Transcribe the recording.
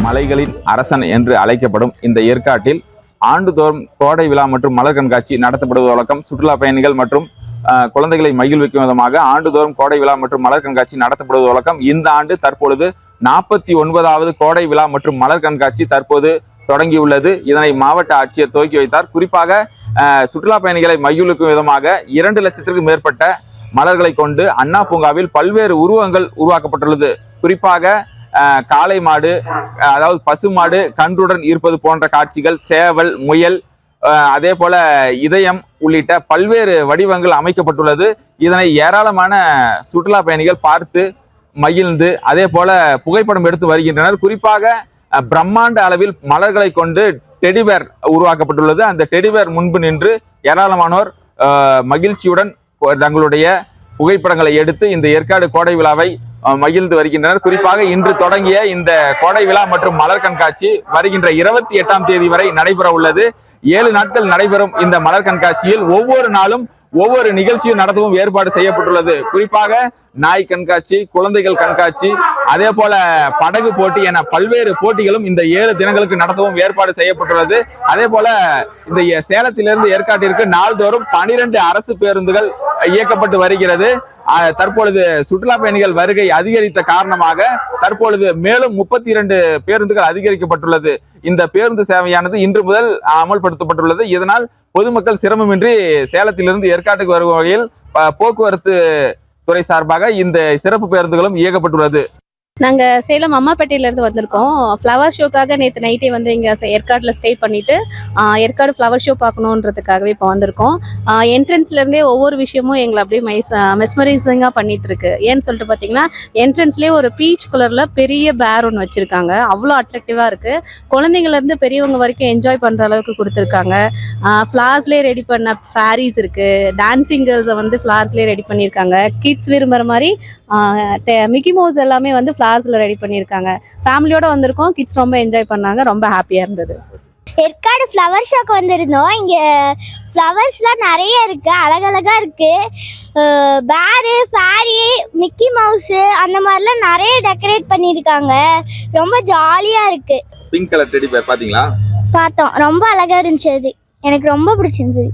மலைகளின் அரசன் என்று அழைக்கப்படும் இந்த ஏற்காட்டில் ஆண்டுதோறும் கோடை விழா மற்றும் மலர் கண்காட்சி நடத்தப்படுவது வழக்கம். சுற்றுலா பயணிகள் மற்றும் குழந்தைகளை மகிழ்விக்கும் விதமாக ஆண்டுதோறும் கோடை விழா மற்றும் மலர் கண்காட்சி நடத்தப்படுவது வழக்கம். இந்த ஆண்டு தற்பொழுது 49வது கோடை விழா மற்றும் மலர் கண்காட்சி தற்போது தொடங்கியுள்ளது. இதனை மாவட்ட ஆட்சியர் துவக்கி வைத்தார். குறிப்பாக சுற்றுலா பயணிகளை மகிழ்விக்கும் விதமாக 2 லட்சத்திற்கும் மேற்பட்ட மலர்களை கொண்டு அண்ணா பூங்காவில் பல்வேறு உருவங்கள் உருவாக்கப்பட்டுள்ளது. குறிப்பாக காளை மாடு, அதாவது பசுமாடு கன்றுடன் இருப்பது போன்ற காட்சிகள், சேவல், முயல், அதே போல இதயம் உள்ளிட்ட பல்வேறு வடிவங்கள் அமைக்கப்பட்டுள்ளது. இதனை ஏராளமான சுற்றுலா பயணிகள் பார்த்து மகிழ்ந்து அதே போல புகைப்படம் எடுத்து வருகின்றனர். குறிப்பாக பிரம்மாண்ட அளவில் மலர்களை கொண்டு டெடிபேர் உருவாக்கப்பட்டுள்ளது. அந்த டெடிபேர் முன்பு நின்று ஏராளமானோர் மகிழ்ச்சியுடன் தங்களுடைய புகைப்படங்களை எடுத்து இந்த ஏற்காடு கோடை விழாவை மகிழ்ந்து வருகின்றனர். குறிப்பாக இன்று தொடங்கிய இந்த கோடை விழா மற்றும் மலர் கண்காட்சி வருகின்ற 28ஆம் தேதி வரை நடைபெற உள்ளது. 7 நாட்கள் நடைபெறும் இந்த மலர் கண்காட்சியில் ஒவ்வொரு நாளும் ஒவ்வொரு நிகழ்ச்சியும் நடத்தவும் ஏற்பாடு செய்யப்பட்டுள்ளது. குறிப்பாக நாய் கண்காட்சி, குழந்தைகள் கண்காட்சி, அதே போல படகு போட்டி என பல்வேறு போட்டிகளும் இந்த 7 தினங்களுக்கு நடத்தவும் ஏற்பாடு செய்யப்பட்டுள்ளது. அதே போல இந்த சேலத்திலிருந்து ஏற்காட்டிற்கு நாள்தோறும் 12 அரசு பேருந்துகள் இயக்கப்பட்டு வருகிறது. தற்பொழுது சுற்றுலா பயணிகள் வருகை அதிகரித்த காரணமாக தற்பொழுது மேலும் 32 பேருந்துகள் அதிகரிக்கப்பட்டுள்ளது. இந்த பேருந்து சேவையானது இன்று முதல் அமல்படுத்தப்பட்டுள்ளது. இதனால் பொதுமக்கள் சிரமமின்றி சேலத்திலிருந்து ஏற்காட்டுக்கு வரும் வகையில் போக்குவரத்து துறை சார்பாக இந்த சிறப்பு பேருந்துகளும் இயக்கப்பட்டுள்ளது. நாங்கள் சேலம் அம்மாப்பேட்டையிலேருந்து வந்திருக்கோம். ஃப்ளவர் ஷோக்காக நேற்று நைட்டே வந்து இங்கே ஏற்காட்டில் ஸ்டே பண்ணிவிட்டு ஏற்காடு ஃப்ளவர் ஷோ பார்க்கணுன்றதுக்காகவே இப்போ வந்திருக்கோம். என்ட்ரன்ஸ்லேருந்தே ஒவ்வொரு விஷயமும் எங்களை அப்படியே மெஸ்மரைசிங்காக பண்ணிகிட்ருக்கு. ஏன்னு சொல்லிட்டு பார்த்தீங்கன்னா என்ட்ரன்ஸ்லேயே ஒரு பீச் கலரில் பெரிய பேர் ஒன்று வச்சுருக்காங்க. அவ்வளோ அட்ராக்டிவாக இருக்குது. குழந்தைங்கள்லேருந்து பெரியவங்க வரைக்கும் என்ஜாய் பண்ணுற அளவுக்கு கொடுத்துருக்காங்க. ஃப்ளார்ஸ்லேயே ரெடி பண்ண ஃபேரிஸ் இருக்குது. டான்சிங் கேர்ள்ஸை வந்து ஃப்ளார்ஸ்லேயே ரெடி பண்ணியிருக்காங்க. கிட்ஸ் விரும்புகிற மாதிரி மிக்கி மவுஸ் எல்லாமே வந்து ஃப்ளார்ஸ்ல ரெடி பண்ணியிருக்காங்க. ஃபேமிலியோட வந்திருக்கோம். கிட்ஸ் ரொம்ப என்ஜாய் பண்ணாங்க. ரொம்ப ஹாப்பியாக இருந்தது. ஏற்காடு ஃப்ளவர் ஷோக்கு வந்திருந்தோம். இங்கே ஃப்ளவர்ஸ்லாம் நிறைய இருக்குது, அழகழகாக இருக்குது. பேரு, ஃபேரி, மிக்கி மவுஸு அந்த மாதிரிலாம் நிறைய டெக்கரேட் பண்ணியிருக்காங்க. ரொம்ப ஜாலியாக இருக்குது. பிங்க் கலர் டெடி பேர் பார்த்தீங்களா? பார்த்தோம். ரொம்ப அழகாக இருந்துச்சு. அது எனக்கு ரொம்ப பிடிச்சிருந்தது.